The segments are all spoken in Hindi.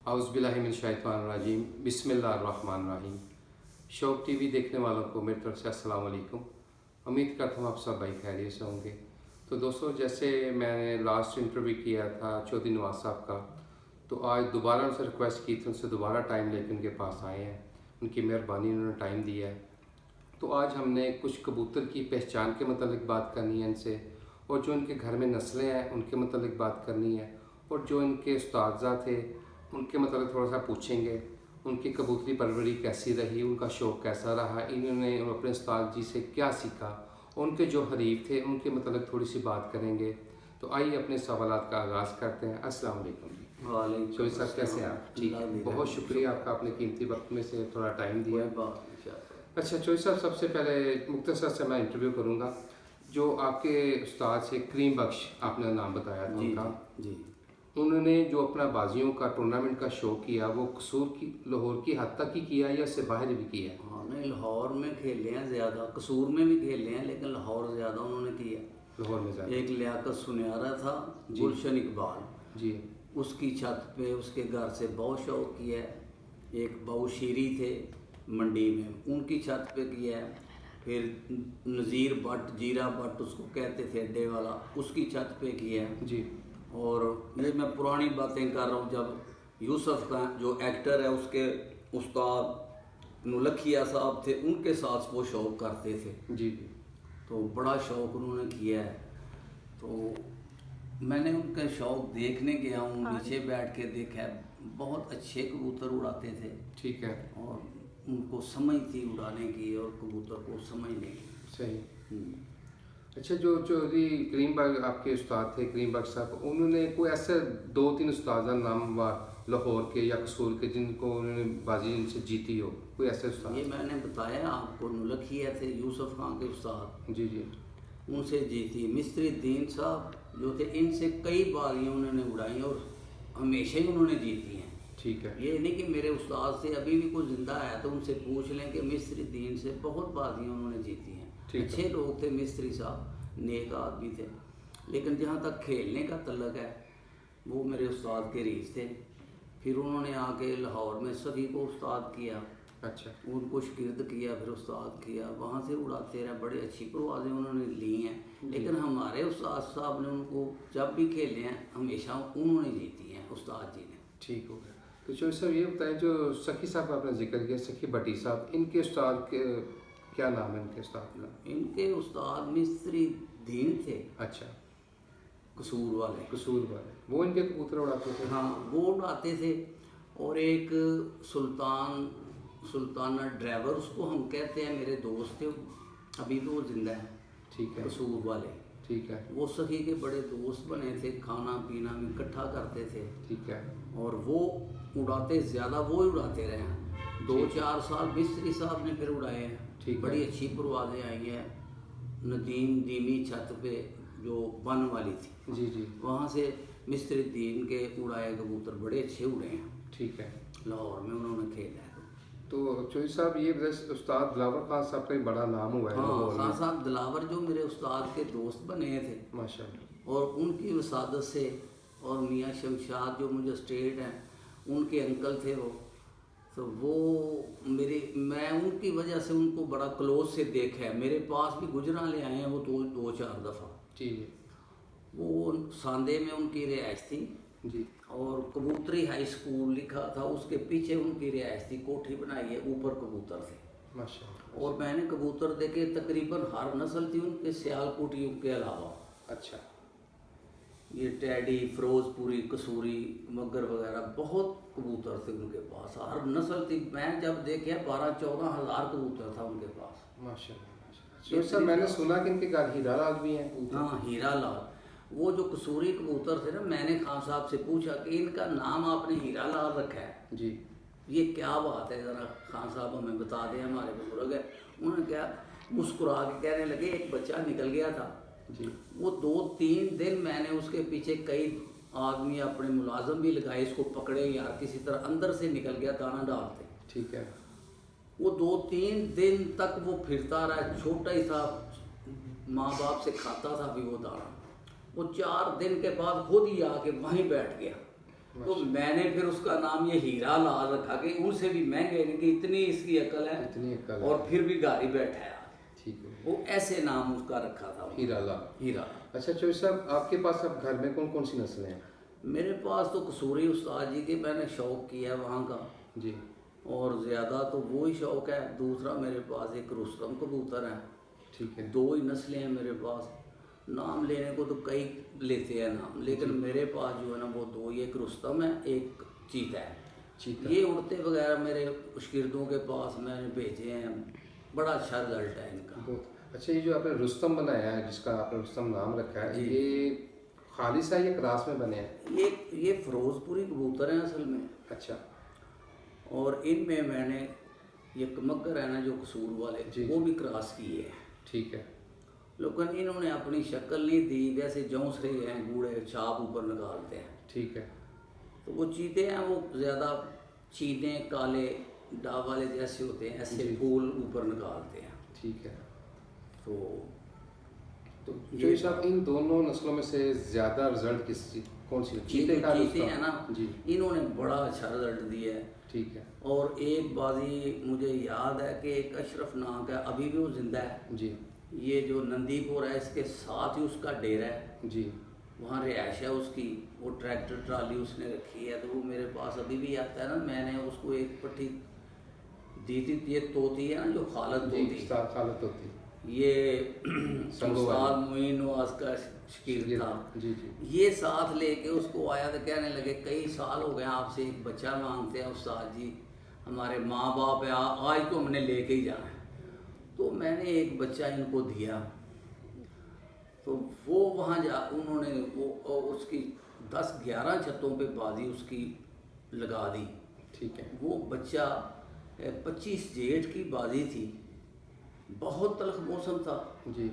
औज़ुबिल्लाहिमिनश्शैतानिर्रजीम बिस्मिल्लाहिर्रहमानिर्रहीम। शौक़ टीवी देखने वालों को मेरी तरफ से अस्सलाम वालेकुम। उम्मीद करता हूँ आप सब भाई खैरियत से होंगे। तो दोस्तों, जैसे मैंने लास्ट इंटरव्यू किया था चौधरी नवाज साहब का, तो आज दोबारा उनसे रिक्वेस्ट की थी, उनसे दोबारा टाइम लेकर उनके पास आए हैं। उनकी मेहरबानी, उन्होंने टाइम दिया है। तो आज हमने कुछ कबूतर की पहचान के मतलब बात करनी है इनसे, और जो इनके घर में नस्लें हैं उनके मतलब बात करनी है, और जो इनके उस्ताद थे उनके मतलब थोड़ा सा पूछेंगे। उनकी कबूतरी परवरी कैसी रही, उनका शौक़ कैसा रहा, इन्होंने अपने उस्ताद जी से क्या सीखा, उनके जो हरीफ थे उनके मतलब थोड़ी सी बात करेंगे। तो आइए अपने सवालात का आगाज़ करते हैं। अस्सलाम वालेकुम जी। वालेकुम चौधरी साहब कैसे हैं आप? ठीक है, बहुत शुक्रिया आपका, आपने कीमती वक्त में से थोड़ा टाइम दिया। अच्छा चौधरी साहब, सबसे पहले मुख्तसर से मैं इंटरव्यू करूँगा। जो आपके उस्ताद से करीम बख्श आपने नाम बताया था उनका जी, उन्होंने जो अपना बाजियों का टूर्नामेंट का शो किया, वो कसूर की लाहौर की हद तक ही किया या इससे बाहर भी किया? हाँ नहीं, लाहौर में खेले हैं ज़्यादा, कसूर में भी खेले हैं, लेकिन लाहौर ज़्यादा उन्होंने किया। लाहौर में ज़्यादा। एक लियाकत सुनहरा था, गुलशन इकबाल जी, उसकी छत पे उसके घर से बहुत शौक किया है। एक बाऊशीरी थे मंडी में, उनकी छत पे किया है। फिर नज़ीर भट्ट, जीरा भट्ट उसको कहते थे अड्डे वाला, उसकी छत पे किया है। जी, और ये मैं पुरानी बातें कर रहा हूँ, जब यूसुफ खान जो एक्टर है उसके उस्ताद नुलखिया साहब थे, उनके साथ वो शौक़ करते थे। जी, तो बड़ा शौक़ उन्होंने किया है। तो मैंने उनका शौक़ देखने गया हूँ, नीचे बैठ के देखा है। बहुत अच्छे कबूतर उड़ाते थे। ठीक है, और उनको समझ थी उड़ाने की और कबूतर को समझने की। सही। अच्छा, जो चौधरी करीम बख्श आपके उस्ताद थे, करीम बख्श साहब, उन्होंने कोई ऐसे 2-3 उस्ताद नाम लाहौर के या कसूर के जिनको उन्होंने बाजी इनसे जीती हो, कोई ऐसे उस्ताद? ये मैंने बताया आपको, नुलखिया थे यूसुफ खान के उस्ताद, जी जी, उनसे जीती। मिस्त्री दीन साहब जो थे, इनसे कई बारियाँ उन्होंने उड़ाई और हमेशा ही उन्होंने जीती हैं। ठीक है। ये नहीं कि मेरे उस्ताद से अभी भी कोई ज़िंदा है तो उनसे पूछ लें कि मिस्त्री दीन से बहुत बारियाँ उन्होंने जीती हैं। अच्छे लोग थे मिस्त्री साहब, नेक आदमी थे। लेकिन जहाँ तक खेलने का तल्लक है, वो मेरे उस्ताद के रीस थे। फिर उन्होंने आके लाहौर में सभी को उस्ताद किया। अच्छा, उनको शिगिर्द किया, फिर उस्ताद किया, वहाँ से उड़ाते रहे। बड़ी अच्छी परवाज़ें उन्होंने ली हैं। लेकिन हमारे उस्ताद साहब ने उनको जब भी खेले हैं हमेशा उन्होंने जीती हैं, उस्ताद जी ने। ठीक हो गया। तो चौधरी साहब ये बताएं, जो सखी साहब का आपने जिक्र किया, सखी भट्टी साहब, इनके उस्ताद के क्या नाम है इनके उस्ताद का? इनके उस्ताद मिस्त्री दीन थे। अच्छा, कसूर वाले। कसूर वाले, वो इनके कबूतर उड़ाते थे? हाँ, वो उड़ाते थे। और एक सुल्ताना ड्राइवर उसको हम कहते हैं, मेरे दोस्त थे, अभी भी वो जिंदा है। ठीक है, कसूर वाले। ठीक है, वो सखी के बड़े दोस्त बने थे, खाना पीना भी इकट्ठा करते थे। ठीक है, और वो उड़ाते, ज़्यादा वो ही उड़ाते रहे हैं। 2-4 साल मिस्त्री साहब ने फिर उड़ाए हैं। ठीक है। बड़ी अच्छी परवाज़ें आई हैं। नदीम दीमी छत पे जो बन वाली थी, जी जी, वहाँ से मिस्त्री दीन के उड़ाए कबूतर बड़े अच्छे उड़े हैं। ठीक है। लाहौर में उन्होंने खेला है। तो चौधरी साहब, ये उस्ताद दिलावर खान साहब का भी बड़ा नाम हुआ है हाँ, लाहौर खान में। साहब दिलावर जो मेरे उस्ताद के दोस्त बने थे, माशाल्लाह। और उनकी वसादत से, और मियाँ शमशाद जो मुझे स्टेट हैं, उनके अंकल थे वो। तो वो मैं उनकी वजह से उनको बड़ा क्लोज से देखा है। मेरे पास भी गुजरा ले आए हैं वो 2-4 दफ़ा। जी जी, वो सांदे में उनकी रिहाइश थी। जी, और कबूतरी हाई स्कूल लिखा था, उसके पीछे उनकी रिहाइश थी। कोठी बनाई है, ऊपर कबूतर थे। माशाल्लाह। और मैंने कबूतर देखे, तकरीबन हर नस्ल थी उनके, सियालकोटियों के अलावा। अच्छा, ये टैडी, फिरोजपुरी, कसूरी, मगर वगैरह बहुत कबूतर थे उनके पास, हर नस्ल थी। मैं जब देखे 12-14 हज़ार कबूतर था उनके पास। माशाल्लाह, माशाल्लाह। चौधरी साहब, मैंने सुना कि इनके घर हीरा लाल भी हैं। हाँ, हीरा लाल। वो जो कसूरी कबूतर थे ना, मैंने खान साहब से पूछा कि इनका नाम आपने हीरा लाल रखा है, जी, ये क्या बात है, ज़रा खान साहब हमें बता दें, हमारे बुजुर्ग है। उन्होंने क्या मुस्कुरा के कहने लगे, एक बच्चा निकल गया था जी, वो 2-3 दिन मैंने उसके पीछे कई आदमी अपने मुलाजम भी लगाए, इसको पकड़े यार, किसी तरह अंदर से निकल गया दाना डालते। ठीक है, वो 2-3 दिन तक वो फिरता रहा, छोटा ही था, माँ बाप से खाता था भी वो दाना। वो 4 दिन के बाद खुद ही आके वहीं बैठ गया। तो मैंने फिर उसका नाम ये हीरा लाल रखा कि उनसे भी महंगे नहीं, कि इतनी इसकी अकल है, इतनी अकल और फिर भी गाड़ी बैठा है। ठीक है, वो ऐसे नाम उसका रखा था, हीरा लाल। हीरा। अच्छा चौधरी साहब, आपके पास अब घर में कौन कौन सी नस्लें हैं? मेरे पास तो कसूरी उस्ताद जी के मैंने शौक़ किया है वहाँ का जी, और ज़्यादा तो वो ही शौक़ है। दूसरा मेरे पास एक रुस्तम कबूतर है। ठीक है, 2 ही नस्लें हैं मेरे पास। नाम लेने को तो कई लेते हैं नाम, लेकिन मेरे पास जो है ना वो 2 ही, एक रुस्तम है, एक चीता है। चीता। ये उड़ते वगैरह मेरे शागिर्दों के पास मैंने भेजे हैं, बड़ा अच्छा रिजल्ट है इनका। बहुत अच्छा। ये जो आपने रुस्तम बनाया है, जिसका आपने रुस्तम नाम रखा है, जी। ये खालिस है या क्रास में बने हैं? ये फिरोजपुरी कबूतर हैं असल में। अच्छा, और इनमें मैंने ये कमक्कर है ना जो कसूर वाले, जी। वो भी क्रॉस किए हैं। ठीक है, लेकिन इन्होंने अपनी शक्ल नहीं दी, वैसे जौंसरे हैं, गूढ़े छाप ऊपर निकालते हैं। ठीक है, तो वो चीते हैं, वो ज़्यादा चीते काले डाब वाले जैसे होते हैं, ऐसे जी। फूल ऊपर निकालते हैं। ठीक है। तो तो जो साहब, इन दोनों नस्लों में से ज़्यादा रिजल्ट कौन सी? चीते का चीते रुस्तम? हैं ना, जी, इन्होंने बड़ा अच्छा रिजल्ट दिया है। ठीक है, और एक बाजी मुझे याद है कि एक अशरफ नाम का, अभी भी वो जिंदा है। जी, ये जो नंदीपुर है इसके साथ ही उसका डेरा है, जी, वहाँ रिहाइश है उसकी। वो ट्रैक्टर ट्राली उसने रखी है, तो वो मेरे पास अभी भी आता है ना। मैंने उसको एक पट्टी दी थी, ये तोती है ना जो खालत जी, तोती, खालत होती। ये संगो वाली। उस्ताद मोइन नवाज का शकीर था। जी, जी, ये साथ लेके उसको आया तो कहने लगे कई साल हो गए आपसे एक बच्चा मांगते हैं उस्ताद जी, हमारे माँ बाप है, आज तो हमने लेके ही जाना है। तो मैंने एक बच्चा इनको दिया, तो वो वहाँ जा उन्होंने वो उसकी 10-11 छतों पे बाजी उसकी लगा दी। ठीक है, वो बच्चा 25 जेठ की बाजी थी, बहुत तल्ख मौसम था। जी,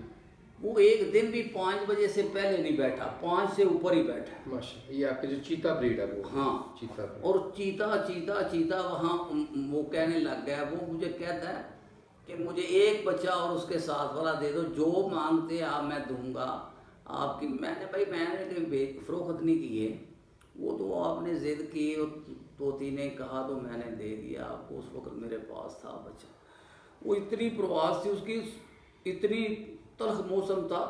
वो एक दिन भी 5 बजे से पहले नहीं बैठा, 5 से ऊपर ही बैठा। माशा। ये आपके जो चीता ब्रीड है वो? हाँ, चीता breed। और चीता चीता चीता वहाँ वो कहने लग गया। वो मुझे कहता है कि मुझे एक बच्चा और उसके साथ वाला दे दो, जो मांगते आप मैं दूंगा आपकी। मैंने फरोख्त नहीं की है, वो तो आपने जिद की और तोती ने कहा तो मैंने दे दिया आपको। उस वक्त मेरे पास था बच्चा। वो इतनी प्रवास थी उसकी, इतनी तल्ख मौसम था,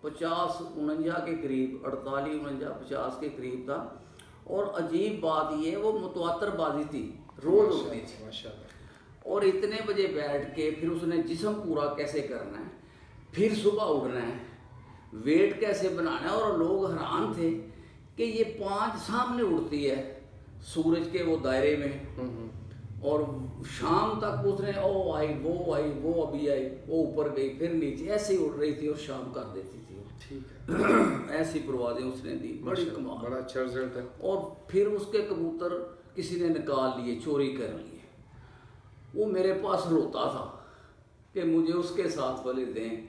50-49 के करीब, 48-49-50 के करीब था। और अजीब बात ये, वो मुतवातर बाजी थी, रोज होती थी। माशाल्लाह। और इतने बजे बैठ के फिर उसने जिस्म पूरा कैसे करना है, फिर सुबह उठना है, वेट कैसे बनाना है। और लोग हैरान थे कि ये 5 सामने उड़ती है सूरज के वो दायरे में, और शाम तक उसने ओ आई, वो अभी आई, वो ऊपर गई, फिर नीचे, ऐसे ही उड़ रही थी और शाम कर देती थी। ठीक है, ऐसी परवाजें उसने दी, बड़ी कमाल। बड़ा अच्छा रिजल्ट है। और फिर उसके कबूतर किसी ने निकाल लिए, चोरी कर लिए। वो मेरे पास रोता था कि मुझे उसके साथ वाले दें,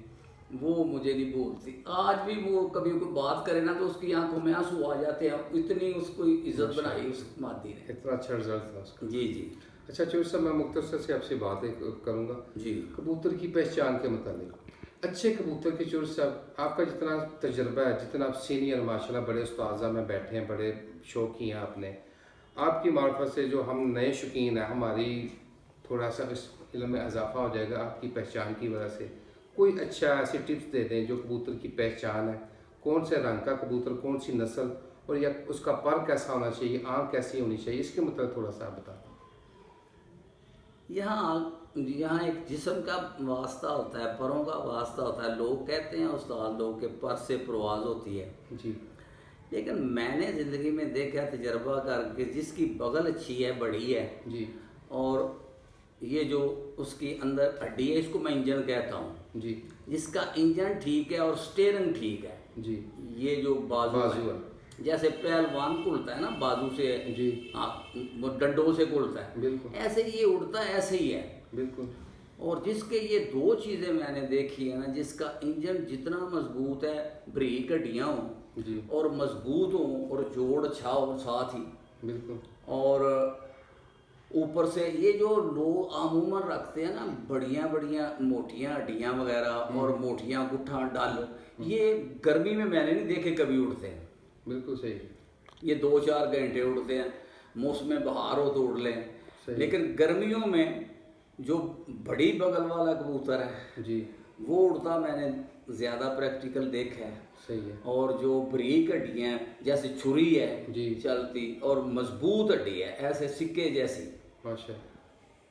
वो मुझे नहीं बोलती। आज भी वो कभी कोई बात करे ना तो उसकी आंखों में आंसू आ जाते हैं, इतनी उसको इज्जत बनाई उस मादी ने। इतना अच्छा रिजल्ट था उसका। जी जी अच्छा चौधरी साहब, मैं मुख्तसर से आपसे बातें करूँगा जी। कबूतर की पहचान के मुताबिक। अच्छे कबूतर के चौधरी साहब, आपका जितना तजर्बा है, जितना आप सीनियर माशाल्लाह बड़े उस्ताज़ा में बैठे हैं, बड़े शौकी हैं आपने, आपकी मार्फत से जो हम नए शौकीन हैं, हमारी थोड़ा सा इस इल्म में इजाफा हो जाएगा आपकी पहचान की वजह से। कोई अच्छा ऐसी टिप्स दे दें जो कबूतर की पहचान है, कौन से रंग का कबूतर, कौन सी नस्ल, और या उसका पर कैसा होना चाहिए, आँख कैसी होनी चाहिए, इसके मतलब थोड़ा सा आप बता दें। यहाँ एक जिस्म का वास्ता होता है, परों का वास्ता होता है। लोग कहते हैं उस्ताद लोग के पर से परवाज होती है जी, लेकिन मैंने ज़िंदगी में देखा, तजर्बा करके, जिसकी बगल अच्छी है, बड़ी है, जी, और ये जो उसकी अंदर हड्डी है, इसको मैं इंजन कहता हूँ, जी, जिसका इंजन ठीक है और स्टेयरिंग ठीक है, जी, ये जो बाजू बाजू है, जैसे पहलवान खुलता है ना बाजू से, जी, हाँ, वो डंडों से खुलता है, बिल्कुल, ऐसे ये उड़ता है, ऐसे ही है। बिल्कुल। और जिसके ये 2 चीज़ें मैंने देखी है ना, जिसका इंजन जितना मजबूत है, बारीक हड्डियाँ हों जी, और मजबूत हों और जोड़ अच्छा हो साथ ही, बिल्कुल, और ऊपर से ये जो लोग आमूमन रखते हैं ना, बढ़िया बढ़िया मोटियाँ हड्डियाँ वगैरह और मोटियाँ गुट्ठा डालो, ये गर्मी में मैंने नहीं देखे कभी उड़ते हैं। बिल्कुल सही। ये 2-4 घंटे उड़ते हैं, मौसम बहार हो तो उड़ लें। सही। लेकिन गर्मियों में जो बड़ी बगल वाला कबूतर है जी वो उड़ता मैंने ज़्यादा प्रैक्टिकल देखा है। सही है। और जो बारीक हड्डियाँ हैं जैसे छुरी है जी चलती, और मजबूत हड्डी है ऐसे सिक्के जैसी, माशा,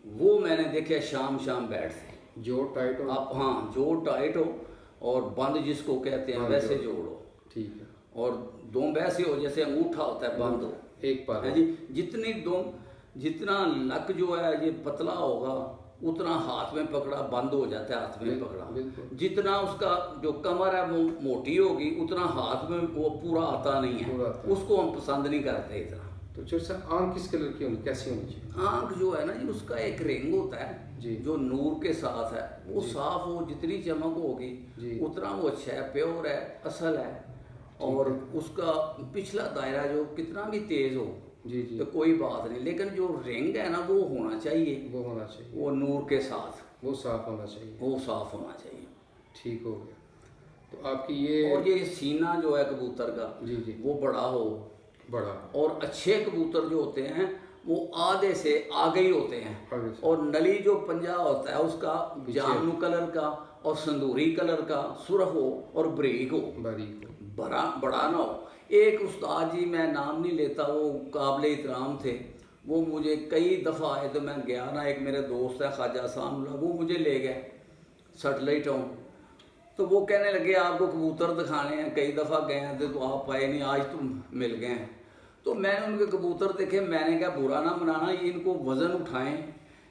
वो मैंने देखा शाम शाम बैठते। जो टाइट हो। आप हाँ, जो टाइट हो और बंद जिसको कहते हैं हाँ, वैसे जो- जोड़ो, ठीक है। और दो वैसे हो जैसे अंगूठा होता है बंद हो। एक पार है जी, जितनी दो जितना नक जो है ये पतला होगा उतना हाथ में पकड़ा बंद हो जाता है, हाथ में पकड़ा। बिल्कुल। जितना उसका जो कमर है वो मोटी होगी उतना हाथ में वो पूरा आता नहीं पूरा है, आता है। उसको हम पसंद नहीं करते इतना। तो चोर साहब आंख किस कलर की होनी, कैसी होनी चाहिए? आँख जो है ना जी, उसका एक रिंग होता है जी। जो नूर के साथ है, वो जी। साफ हो, जितनी चमक होगी जी। उतना वो अच्छा है, प्योर है, असल है। और उसका पिछला दायरा जो कितना भी तेज हो जी जी, तो कोई बात नहीं, लेकिन जो रिंग है ना वो होना चाहिए, वो होना चाहिए, वो नूर के साथ, वो साफ होना चाहिए। वो साफ होना चाहिए। ठीक हो गया। तो आपकी ये और ये सीना जो है कबूतर का जी जी, वो बड़ा हो, बड़ा और अच्छे कबूतर जो होते हैं वो आधे से आगे ही होते हैं, आगे से। और नली जो पंजा होता है उसका पीछे। जामनू कलर का और संदूरी कलर का सुर्ख हो और बारीक हो, बारीक हो। बड़ा बड़ा ना हो। एक उस्ताद जी, मैं नाम नहीं लेता, वो काबिल इतराम थे, वो मुझे कई दफ़ा आए तो मैं गया ना, एक मेरे दोस्त है ख्वाजा सामला, वो मुझे ले गए सैटेलाइट टाउन, तो वो कहने लगे आपको कबूतर दिखाने हैं, कई दफ़ा गए हैं तो आप आए नहीं, आज तुम मिल गए हैं। तो मैंने उनके कबूतर देखे, मैंने कहा बुरा ना मनाना, ये इनको वज़न उठाएं,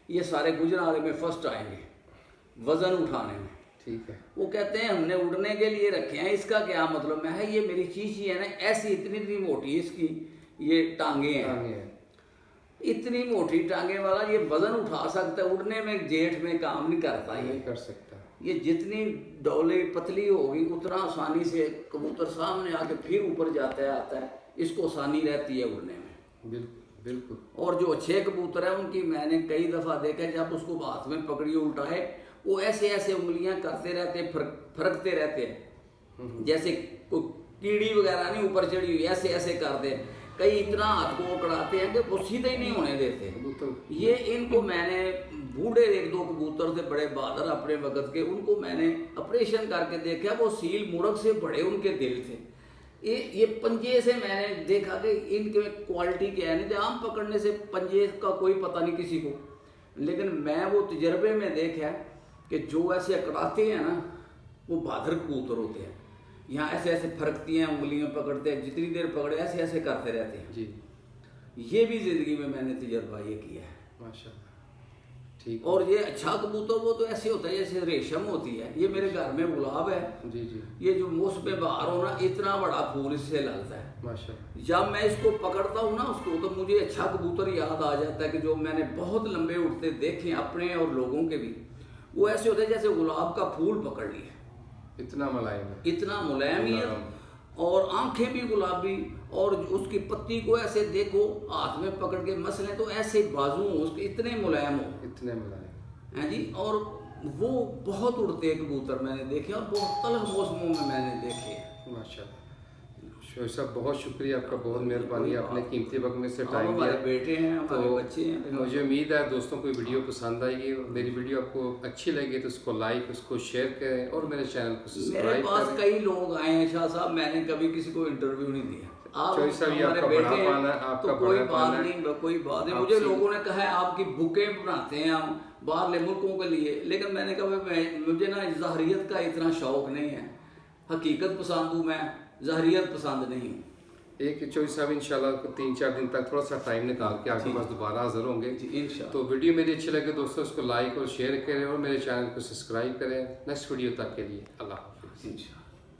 ये सारे गुजरात में फर्स्ट आएंगे वज़न उठाने में। ठीक है। वो कहते हैं हमने उड़ने के लिए रखे हैं, इसका क्या मतलब? मैं है ये मेरी चीज़ ही है ना, ऐसी इतनी इतनी मोटी इसकी ये टांगे हैं, टांगे हैं। इतनी मोटी टांगे वाला ये वज़न उठा सकता है, उड़ने में जेठ में काम नहीं करता नहीं ये। कर सकता। ये जितनी डोले पतली होगी उतना आसानी से कबूतर सामने आके फिर ऊपर जाता है आता है, इसको आसानी रहती है उड़ने में। बिल्कुल बिल्कुल। और जो अच्छे कबूतर हैं उनकी मैंने कई दफ़ा देखा, जब उसको हाथ में पकड़िए उल्टाए, वो ऐसे ऐसे उंगलियां करते रहते हैं, फरकते रहते हैं, जैसे कोई कीड़ी वगैरह नहीं ऊपर चढ़ी हुई, ऐसे ऐसे करते हैं। कई इतना हाथ को पकड़ाते हैं कि वो सीधे ही नहीं होने देते। कबूतर ये इनको मैंने बूढ़े 1-2 कबूतर थे बड़े बहादुर अपने वक्त के, उनको मैंने ऑपरेशन करके देखा, वो सील मुर्ग से बड़े उनके दिल थे। ये पंजे से मैंने देखा कि इनके क्वालिटी क्या है, नहीं तो आम पकड़ने से पंजे का कोई पता नहीं किसी को, लेकिन मैं वो तजर्बे में देखा कि जो ऐसे अकड़ाते हैं ना वो बहादुर कबूतर होते हैं। यहाँ ऐसे ऐसे फरकती हैं, उंगलियां पकड़ते हैं, जितनी देर पकड़े ऐसे ऐसे करते रहते हैं। जी, ये भी ज़िंदगी में मैंने तजर्बा ये किया है। माशाल्लाह। ठीक। और ये अच्छा कबूतर वो तो ऐसे होता है जैसे रेशम होती है। ये मेरे घर में गुलाब है, जी जी, ये जो मौसम बहार हो ना, इतना बड़ा फूल इससे लगता है। माशाल्लाह। जब मैं इसको पकड़ता हूँ ना उसको, तो मुझे अच्छा कबूतर याद आ जाता है कि जो मैंने बहुत लंबे उड़ते देखे अपने और लोगों के भी, वो ऐसे होते हैं जैसे गुलाब का फूल पकड़ लिया, इतना मुलायम है। इतना मुलायम ही है, मुलायम। और आंखें भी गुलाबी, और उसकी पत्ती को ऐसे देखो हाथ में पकड़ के मसले तो ऐसे बाजू हो उसके, इतने मुलायम हो इतने मुलायम हैं जी। और वो बहुत उड़ते हैं कबूतर मैंने देखे, और बहुत तलख मौसमों में मैंने देखे हैं। माशाल्लाह। शोएब साहब बहुत शुक्रिया आपका, बहुत मेहरबानी, कोई आपने बात कीमती वक्त में से आप टाइम हमारे दिया। बेटे हैं, हमारे तो बच्चे हैं। मुझे उम्मीद है दोस्तों को वीडियो पसंद आएगी। मेरी वीडियो आपको अच्छी लगी तो उसको लाइक, उसको शेयर करें और मेरे चैनल को मेरे सब्सक्राइब पास करें। कई लोग आए हैं शाह साहब, मैंने कभी किसी को इंटरव्यू नहीं दिया। आप चॉइस साहब, ये हमारे आपका बेटे बड़ा हैं, पाना है, आपका तो कोई बड़ा बात पाना है। नहीं, कोई बात नहीं। आपसे- मुझे लोगों ने कहा है आपकी बुकें बनाते हैं हम बाहरले मुल्कों के लिए, लेकिन मैंने कहा मुझे ना ज़ाहरियत का इतना शौक नहीं है, हकीकत पसंद हूँ मैं, ज़ाहरियत पसंद नहीं हूँ। एक चॉइस साहब इंशाल्लाह 3-4 दिन तक थोड़ा सा टाइम निकाल के आपके पास दोबारा हाजिर होंगे। जी इंशाल्लाह। तो वीडियो मेरी अच्छी लगे दोस्तों, उसको लाइक और शेयर करें और मेरे चैनल को सब्सक्राइब करें। नेक्स्ट वीडियो तक के लिए अल्लाह हाफिज़। इंशाल्लाह।